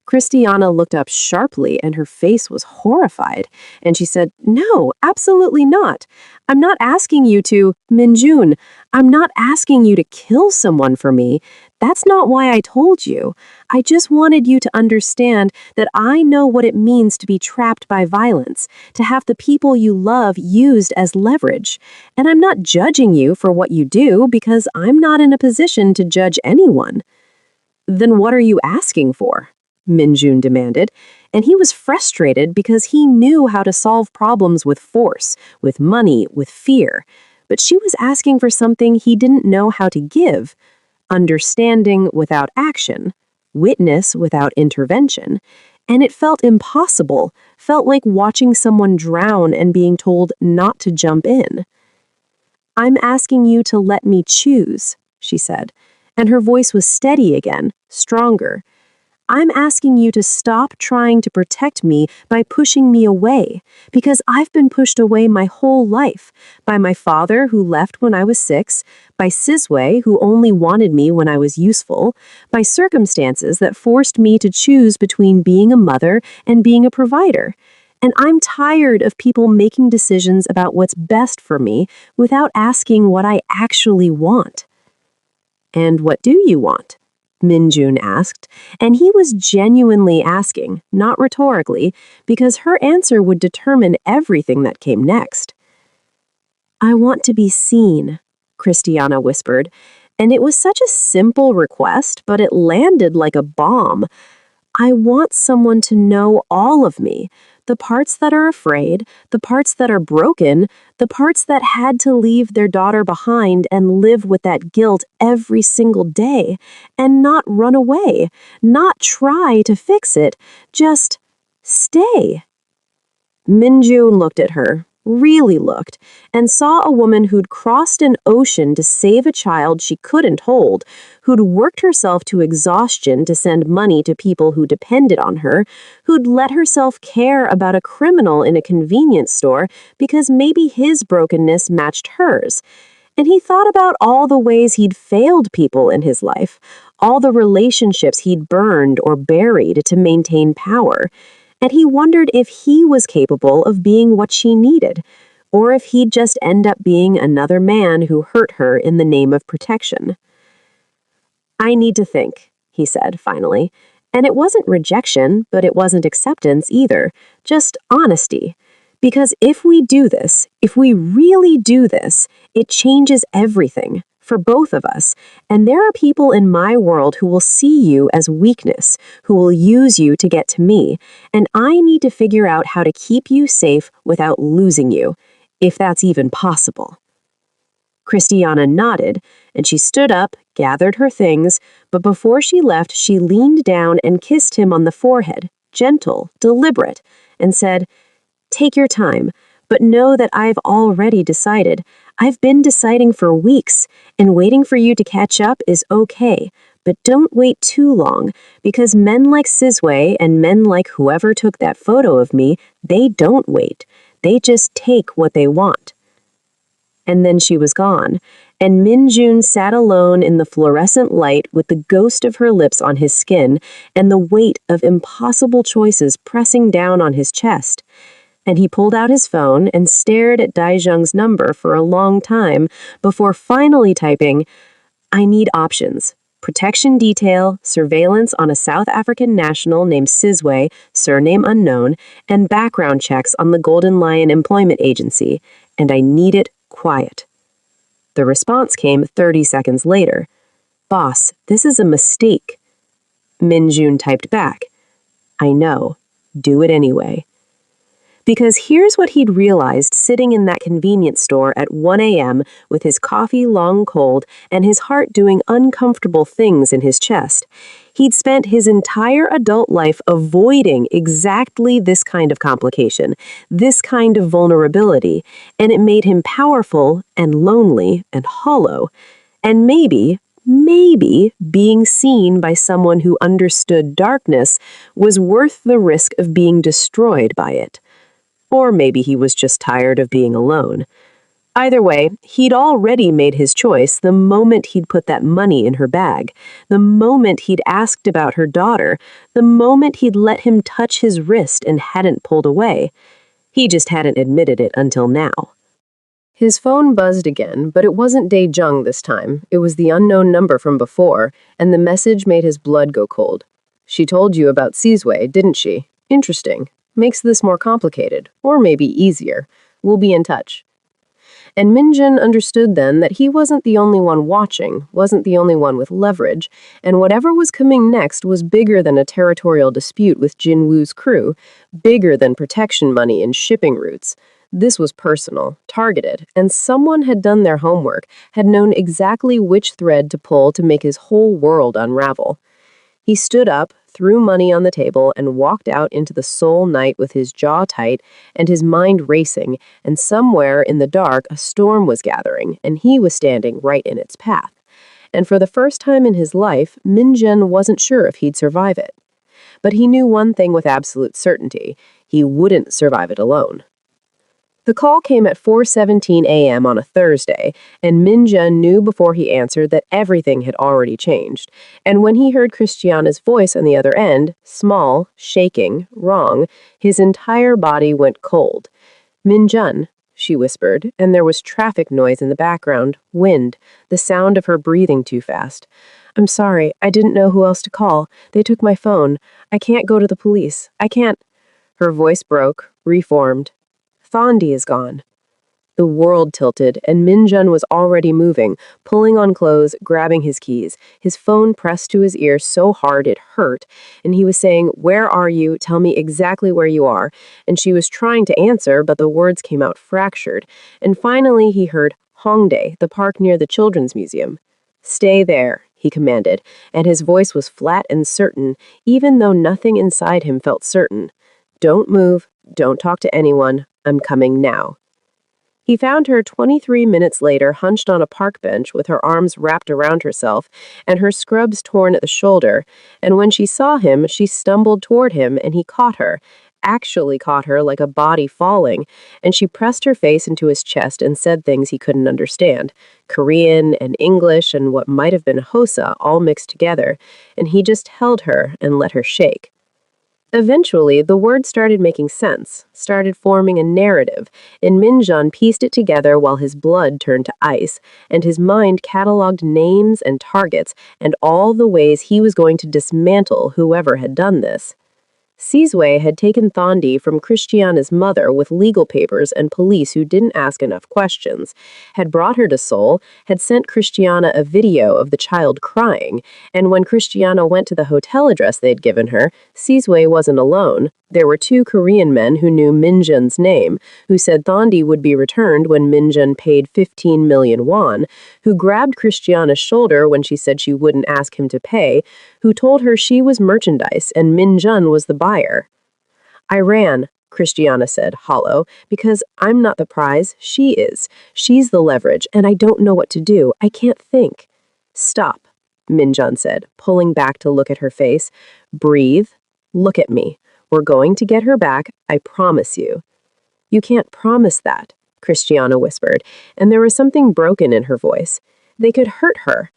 Christiana looked up sharply and her face was horrified, and she said, "No, absolutely not. I'm not asking you to, Min-jun, I'm not asking you to kill someone for me. That's not why I told you. I just wanted you to understand that I know what it means to be trapped by violence, to have the people you love used as leverage. And I'm not judging you for what you do because I'm not in a position to judge anyone." "Then what are you asking for?" Min-jun demanded, and he was frustrated because he knew how to solve problems with force, with money, with fear. But she was asking for something he didn't know how to give: understanding without action, witness without intervention. And it felt impossible, felt like watching someone drown and being told not to jump in. "I'm asking you to let me choose," she said, and her voice was steady again, stronger. "I'm asking you to stop trying to protect me by pushing me away, because I've been pushed away my whole life, by my father who left when I was 6, by Sizwe who only wanted me when I was useful, by circumstances that forced me to choose between being a mother and being a provider. And I'm tired of people making decisions about what's best for me without asking what I actually want." "And what do you want?" Min-jun asked, and he was genuinely asking, not rhetorically, because her answer would determine everything that came next. "I want to be seen," Christiana whispered, and it was such a simple request, but it landed like a bomb. I want someone to know all of me. The parts that are afraid, the parts that are broken, the parts that had to leave their daughter behind and live with that guilt every single day, and not run away, not try to fix it, just stay. Minjun looked at her, really looked, and saw a woman who'd crossed an ocean to save a child she couldn't hold, who'd worked herself to exhaustion to send money to people who depended on her, who'd let herself care about a criminal in a convenience store because maybe his brokenness matched hers. And he thought about all the ways he'd failed people in his life, all the relationships he'd burned or buried to maintain power. And he wondered if he was capable of being what she needed, or if he'd just end up being another man who hurt her in the name of protection. I need to think, he said finally. And it wasn't rejection, but it wasn't acceptance either, just honesty. Because if we do this, if we really do this, it changes everything for both of us. And there are people in my world who will see you as weakness, who will use you to get to me. And I need to figure out how to keep you safe without losing you, if that's even possible. Christiana nodded, and she stood up, gathered her things, but before she left, she leaned down and kissed him on the forehead, gentle, deliberate, and said, "Take your time, but know that I've already decided. I've been deciding for weeks, and waiting for you to catch up is okay. But don't wait too long, because men like Sizwe and men like whoever took that photo of me, they don't wait. They just take what they want." And then she was gone, and Minjun sat alone in the fluorescent light with the ghost of her lips on his skin and the weight of impossible choices pressing down on his chest. And he pulled out his phone and stared at Daizheng's number for a long time before finally typing, "I need options. Protection detail, surveillance on a South African national named Sizwe, surname unknown, and background checks on the Golden Lion Employment Agency, and I need it quiet." The response came 30 seconds later. "Boss, this is a mistake." Minjun typed back, "I know. Do it anyway." Because here's what he'd realized sitting in that convenience store at 1 a.m. with his coffee long cold and his heart doing uncomfortable things in his chest. He'd spent his entire adult life avoiding exactly this kind of complication, this kind of vulnerability, and it made him powerful and lonely and hollow. And maybe being seen by someone who understood darkness was worth the risk of being destroyed by it. Or maybe he was just tired of being alone. Either way, he'd already made his choice the moment he'd put that money in her bag, the moment he'd asked about her daughter, the moment he'd let him touch his wrist and hadn't pulled away. He just hadn't admitted it until now. His phone buzzed again, but it wasn't Dae-jung this time. It was the unknown number from before, and the message made his blood go cold. "She told you about Sizwe, didn't she? Interesting. Makes this more complicated, or maybe easier. We'll be in touch." And Minjun understood then that he wasn't the only one watching, wasn't the only one with leverage, and whatever was coming next was bigger than a territorial dispute with Jin Woo's crew, bigger than protection money and shipping routes. This was personal, targeted, and someone had done their homework, had known exactly which thread to pull to make his whole world unravel. He stood up, threw money on the table, and walked out into the Seoul night with his jaw tight and his mind racing, and somewhere in the dark a storm was gathering, and he was standing right in its path. And for the first time in his life, Minjun wasn't sure if he'd survive it. But he knew one thing with absolute certainty: he wouldn't survive it alone. The call came at 4:17 a.m. on a Thursday, and Minjun knew before he answered that everything had already changed. And when he heard Christiana's voice on the other end, small, shaking, wrong, his entire body went cold. "Minjun," she whispered, and there was traffic noise in the background, wind, the sound of her breathing too fast. "I'm sorry, I didn't know who else to call. They took my phone. I can't go to the police. I can't." Her voice broke, reformed. "Thondi is gone." The world tilted, and Minjun was already moving, pulling on clothes, grabbing his keys, his phone pressed to his ear so hard it hurt, and he was saying, "Where are you? Tell me exactly where you are." And she was trying to answer, but the words came out fractured. And finally he heard Hongdae, the park near the Children's Museum. "Stay there," he commanded, and his voice was flat and certain, even though nothing inside him felt certain. "Don't move, don't talk to anyone, I'm coming now." He found her 23 minutes later hunched on a park bench with her arms wrapped around herself and her scrubs torn at the shoulder, and when she saw him, she stumbled toward him and he caught her, actually caught her like a body falling, and she pressed her face into his chest and said things he couldn't understand, Korean and English and what might have been Hosa all mixed together, and he just held her and let her shake. Eventually, the words started making sense, started forming a narrative, and Minjun pieced it together while his blood turned to ice, and his mind cataloged names and targets and all the ways he was going to dismantle whoever had done this. Sizwe had taken Thondi from Christiana's mother with legal papers and police who didn't ask enough questions, had brought her to Seoul, had sent Christiana a video of the child crying, and when Christiana went to the hotel address they'd given her, Sizwe wasn't alone. There were two Korean men who knew Minjun's name, who said Thondi would be returned when Minjun paid 15 million won, who grabbed Christiana's shoulder when she said she wouldn't ask him to pay, who told her she was merchandise and Minjun was the buyer. "I ran," Christiana said, hollow, "because I'm not the prize, she is. She's the leverage, and I don't know what to do. I can't think." "Stop," Minjun said, pulling back to look at her face. "Breathe. Look at me. We're going to get her back, I promise you." "You can't promise that," Christiana whispered, and there was something broken in her voice. "They could hurt her."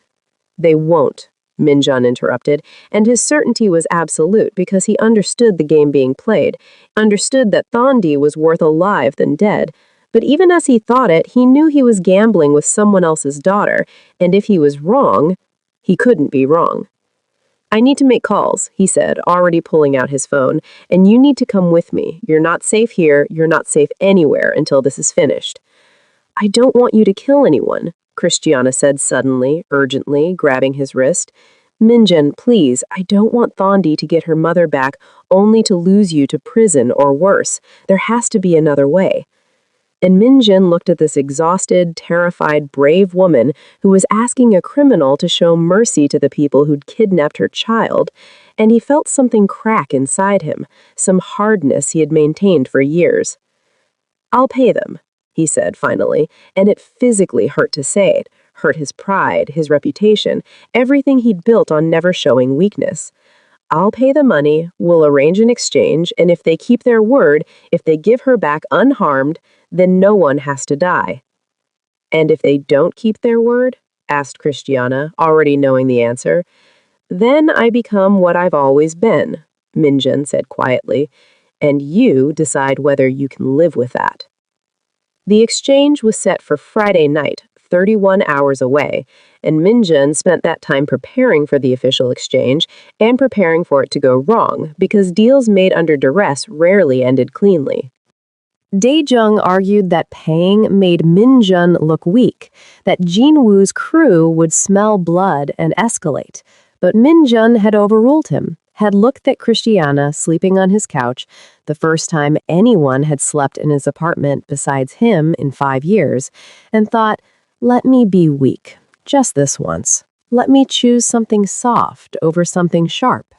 "They won't," Minjun interrupted, and his certainty was absolute because he understood the game being played, understood that Thondi was worth alive than dead. But even as he thought it, he knew he was gambling with someone else's daughter, and if he was wrong, he couldn't be wrong. "I need to make calls," he said, already pulling out his phone, "and you need to come with me. You're not safe here, you're not safe anywhere until this is finished." "I don't want you to kill anyone," Christiana said suddenly, urgently, grabbing his wrist. "Minjun, please, I don't want Thondi to get her mother back only to lose you to prison or worse. There has to be another way." And Minjun looked at this exhausted, terrified, brave woman who was asking a criminal to show mercy to the people who'd kidnapped her child, and he felt something crack inside him, some hardness he had maintained for years. "I'll pay them," he said finally, and it physically hurt to say it, hurt his pride, his reputation, everything he'd built on never showing weakness. "I'll pay the money, we'll arrange an exchange, and if they keep their word, if they give her back unharmed, then no one has to die." "And if they don't keep their word?" asked Christiana, already knowing the answer. "Then I become what I've always been," Minjun said quietly, "and you decide whether you can live with that." The exchange was set for Friday night, 31 hours away, and Minjun spent that time preparing for the official exchange and preparing for it to go wrong, because deals made under duress rarely ended cleanly. Dae-jung argued that paying made Minjun look weak, that Jin-woo's crew would smell blood and escalate, but Minjun had overruled him, had looked at Christiana sleeping on his couch, the first time anyone had slept in his apartment besides him in 5 years, and thought, "Let me be weak, just this once. Let me choose something soft over something sharp."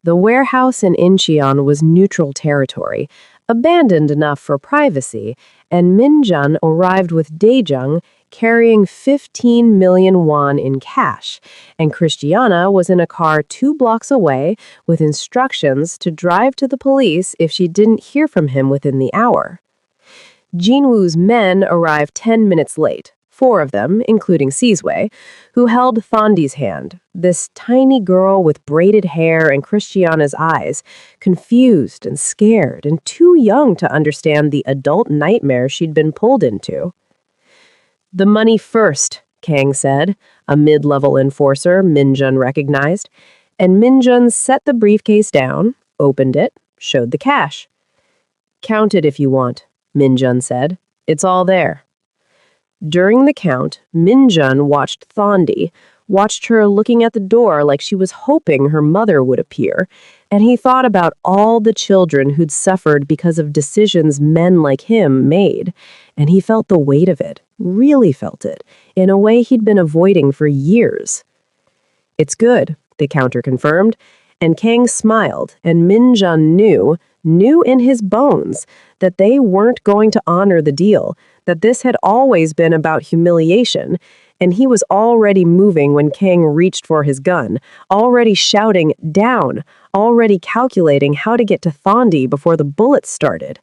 The warehouse in Incheon was neutral territory, abandoned enough for privacy, and Minjun arrived with Dae-jung carrying 15 million won in cash, and Christiana was in a car 2 blocks away with instructions to drive to the police if she didn't hear from him within the hour. Jinwoo's men arrived 10 minutes late, 4 of them, including Sizwe, who held Thondi's hand, this tiny girl with braided hair and Christiana's eyes, confused and scared and too young to understand the adult nightmare she'd been pulled into. "The money first," Kang said, a mid-level enforcer Minjun recognized, and Minjun set the briefcase down, opened it, showed the cash. "Count it if you want," Minjun said. It's all there. During the count, Minjun watched Thondi, watched her looking at the door like she was hoping her mother would appear, and he thought about all the children who'd suffered because of decisions men like him made, and he felt the weight of it, really felt it, in a way he'd been avoiding for years. It's good, the counter confirmed, and Kang smiled, and Minjun knew in his bones, that they weren't going to honor the deal, that this had always been about humiliation, and he was already moving when Kang reached for his gun, already shouting, "Down!" already calculating how to get to Thondi before the bullets started.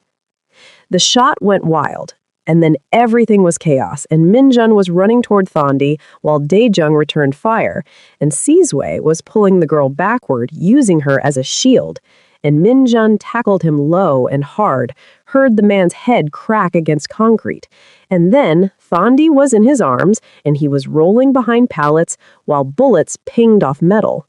The shot went wild, and then everything was chaos, and Minjun was running toward Thondi while Daejung returned fire, and Sizwe was pulling the girl backward, using her as a shield, and Minjun tackled him low and hard, heard the man's head crack against concrete, and then Thondi was in his arms, and he was rolling behind pallets while bullets pinged off metal.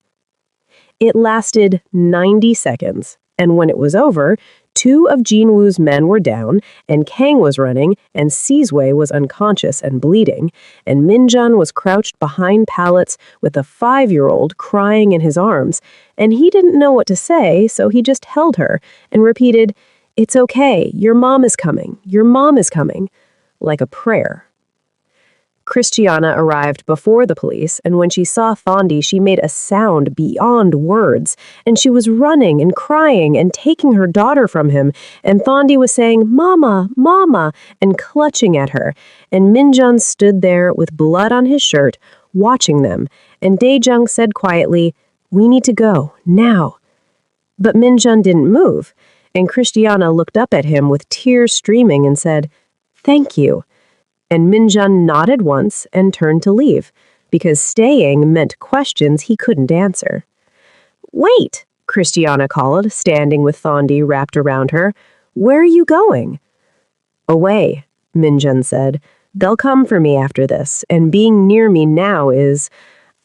It lasted 90 seconds, and when it was over, 2 of Jinwoo's men were down, and Kang was running, and Sizwe was unconscious and bleeding, and Minjun was crouched behind pallets with a 5-year-old crying in his arms, and he didn't know what to say, so he just held her and repeated, "It's okay, your mom is coming, your mom is coming," like a prayer. Christiana arrived before the police, and when she saw Thondi, she made a sound beyond words, and she was running and crying and taking her daughter from him, and Thondi was saying, "Mama, Mama," and clutching at her, and Minjun stood there with blood on his shirt, watching them, and Daejung said quietly, "We need to go, now." But Minjun didn't move, and Christiana looked up at him with tears streaming and said, "Thank you." And Minjun nodded once and turned to leave, because staying meant questions he couldn't answer. "Wait," Christiana called, standing with Thondi wrapped around her. "Where are you going?" "Away," Minjun said. "They'll come for me after this, and being near me now is—"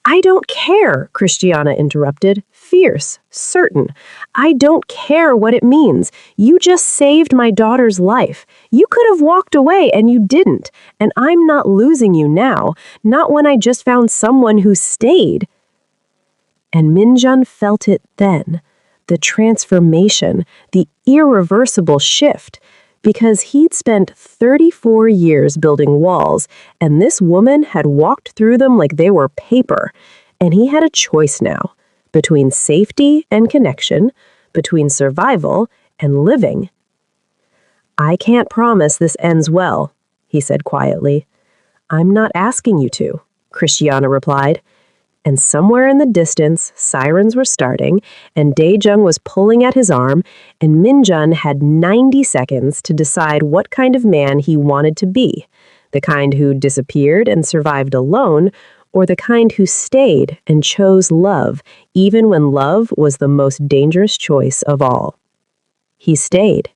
"I don't care," Christiana interrupted, fierce, certain. "I don't care what it means. You just saved my daughter's life. You could have walked away and you didn't, and I'm not losing you now, not when I just found someone who stayed." And Minjun felt it then, the transformation, the irreversible shift, because he'd spent 34 years building walls, and this woman had walked through them like they were paper, and he had a choice now, between safety and connection, between survival and living. "I can't promise this ends well," he said quietly. "I'm not asking you to," Christiana replied. And somewhere in the distance, sirens were starting, and Daejung was pulling at his arm, and Minjun had 90 seconds to decide what kind of man he wanted to be, the kind who disappeared and survived alone, or the kind who stayed and chose love, even when love was the most dangerous choice of all. He stayed.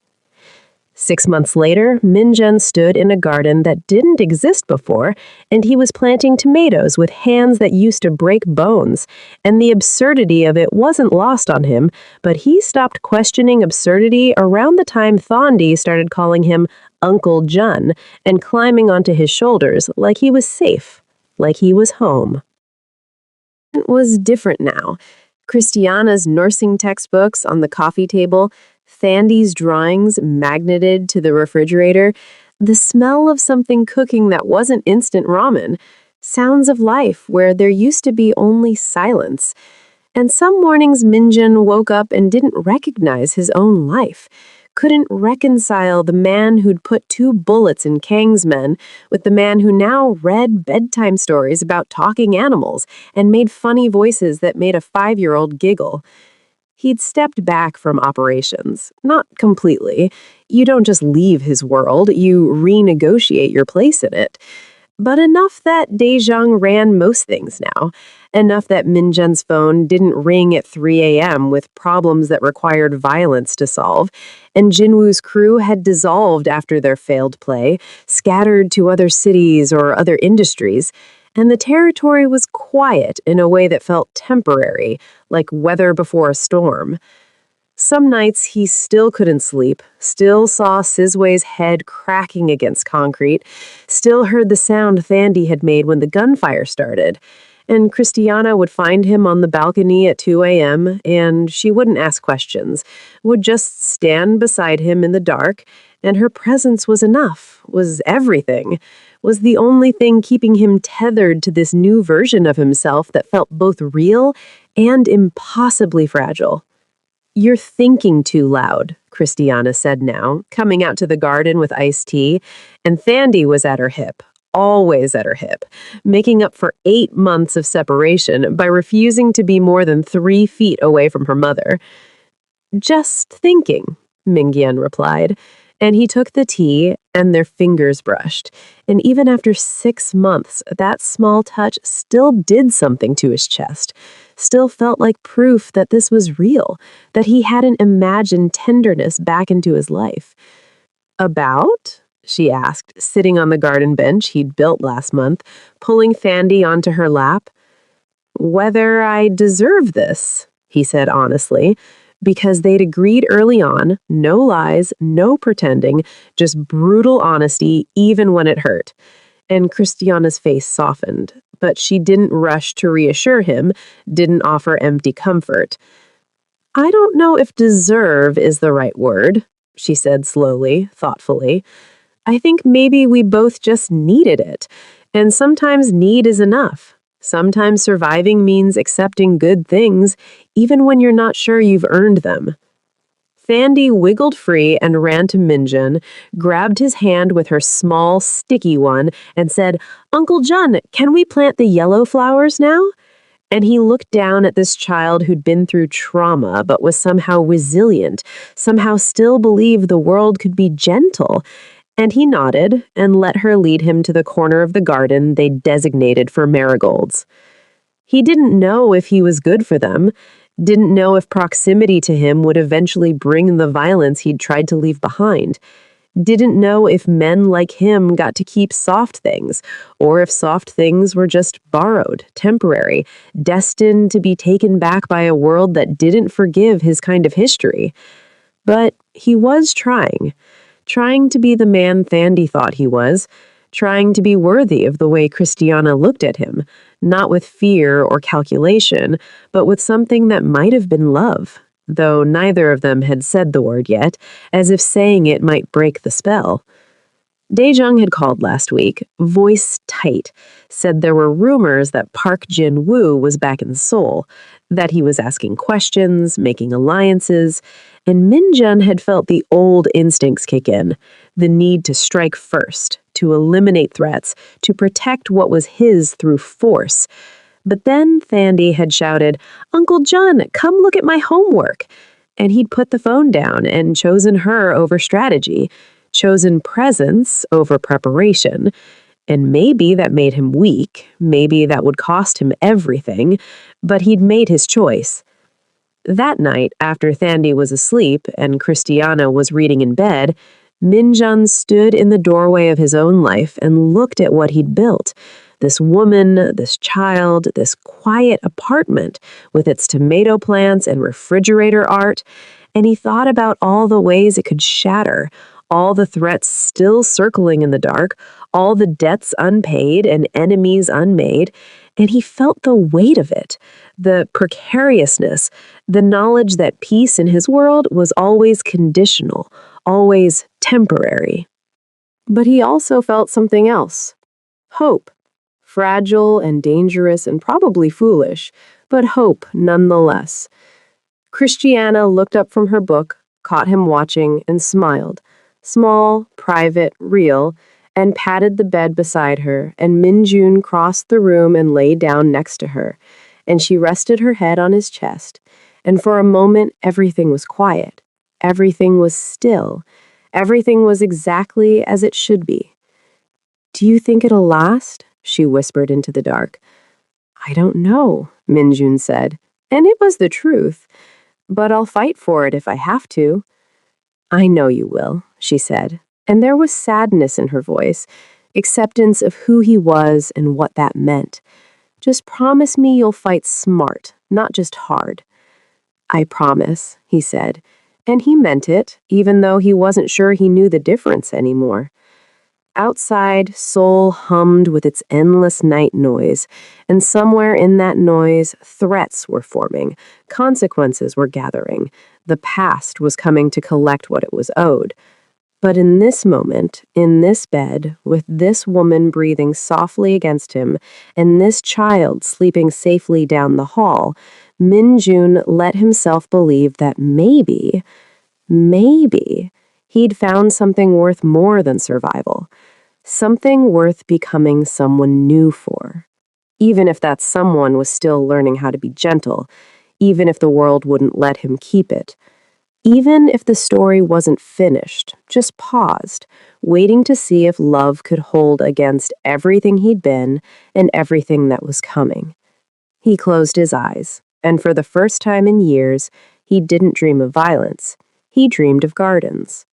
6 months later, Minjun stood in a garden that didn't exist before, and he was planting tomatoes with hands that used to break bones, and the absurdity of it wasn't lost on him, but he stopped questioning absurdity around the time Thondi started calling him Uncle Jun and climbing onto his shoulders like he was safe, like he was home. It was different now. Christiana's nursing textbooks on the coffee table, Thandi's drawings magneted to the refrigerator, the smell of something cooking that wasn't instant ramen, sounds of life where there used to be only silence. And some mornings Minjun woke up and didn't recognize his own life, couldn't reconcile the man who'd put 2 bullets in Kang's men with the man who now read bedtime stories about talking animals and made funny voices that made a 5-year-old giggle. He'd stepped back from operations. Not completely. You don't just leave his world, you renegotiate your place in it. But enough that Daejung ran most things now. Enough that Minjun's phone didn't ring at 3 a.m. with problems that required violence to solve, and Jinwoo's crew had dissolved after their failed play, scattered to other cities or other industries, and the territory was quiet in a way that felt temporary, like weather before a storm. Some nights he still couldn't sleep, still saw Sizway's head cracking against concrete, still heard the sound Thandie had made when the gunfire started. And Christiana would find him on the balcony at 2 a.m., and she wouldn't ask questions, would just stand beside him in the dark, and her presence was enough, was everything, was the only thing keeping him tethered to this new version of himself that felt both real and impossibly fragile. "You're thinking too loud," Christiana said now, coming out to the garden with iced tea, and Thandie was at her hip, always at her hip, making up for 8 months of separation by refusing to be more than 3 feet away from her mother. "Just thinking," Mingyan replied, and he took the tea, and their fingers brushed. And even after 6 months, that small touch still did something to his chest, still felt like proof that this was real, that he hadn't imagined tenderness back into his life. "About?" she asked, sitting on the garden bench he'd built last month, pulling Thandie onto her lap. "Whether I deserve this," he said honestly, because they'd agreed early on, no lies, no pretending, just brutal honesty even when it hurt. And Christiana's face softened, but she didn't rush to reassure him, didn't offer empty comfort. "I don't know if deserve is the right word," she said slowly, thoughtfully. "I think maybe we both just needed it, and sometimes need is enough. Sometimes surviving means accepting good things, even when you're not sure you've earned them." Thandie wiggled free and ran to Minjun, grabbed his hand with her small, sticky one, and said, "Uncle John, can we plant the yellow flowers now?" And he looked down at this child who'd been through trauma but was somehow resilient, somehow still believed the world could be gentle. And he nodded and let her lead him to the corner of the garden they'd designated for marigolds. He didn't know if he was good for them, didn't know if proximity to him would eventually bring the violence he'd tried to leave behind, didn't know if men like him got to keep soft things, or if soft things were just borrowed, temporary, destined to be taken back by a world that didn't forgive his kind of history. But he was trying to be the man Thandie thought he was, trying to be worthy of the way Christiana looked at him, not with fear or calculation, but with something that might have been love, though neither of them had said the word yet, as if saying it might break the spell. Daejung had called last week, voice tight, said there were rumors that Park Jin-woo was back in Seoul, that he was asking questions, making alliances, and Minjun had felt the old instincts kick in, the need to strike first, to eliminate threats, to protect what was his through force. But then Thandie had shouted, "Uncle John, come look at my homework," and he'd put the phone down and chosen her over strategy, chosen presence over preparation. And maybe that made him weak, maybe that would cost him everything, but he'd made his choice. That night, after Thandie was asleep and Christiana was reading in bed, Minjun stood in the doorway of his own life and looked at what he'd built. This woman, this child, this quiet apartment with its tomato plants and refrigerator art, and he thought about all the ways it could shatter, all the threats still circling in the dark, all the debts unpaid and enemies unmade, and he felt the weight of it, the precariousness, the knowledge that peace in his world was always conditional, always temporary. But he also felt something else. Hope. Fragile and dangerous and probably foolish, but hope nonetheless. Christiana looked up from her book, caught him watching, and smiled. Small, private, real, and patted the bed beside her, and Minjun crossed the room and lay down next to her, and she rested her head on his chest, and for a moment everything was quiet. Everything was still. Everything was exactly as it should be. "Do you think it'll last?" she whispered into the dark. "I don't know," Minjun said, and it was the truth. "But I'll fight for it if I have to." "I know you will," she said, and there was sadness in her voice, acceptance of who he was and what that meant. "Just promise me you'll fight smart, not just hard." I promise, he said. And he meant it, even though he wasn't sure he knew the difference anymore. Outside, Seoul hummed with its endless night noise, and somewhere in that noise, threats were forming, consequences were gathering, the past was coming to collect what it was owed. But in this moment, in this bed, with this woman breathing softly against him, and this child sleeping safely down the hall, Min Jun let himself believe that maybe, he'd found something worth more than survival. Something worth becoming someone new for. Even if that someone was still learning how to be gentle, even if the world wouldn't let him keep it. Even if the story wasn't finished, just paused, waiting to see if love could hold against everything he'd been and everything that was coming. He closed his eyes, and for the first time in years, he didn't dream of violence. He dreamed of gardens.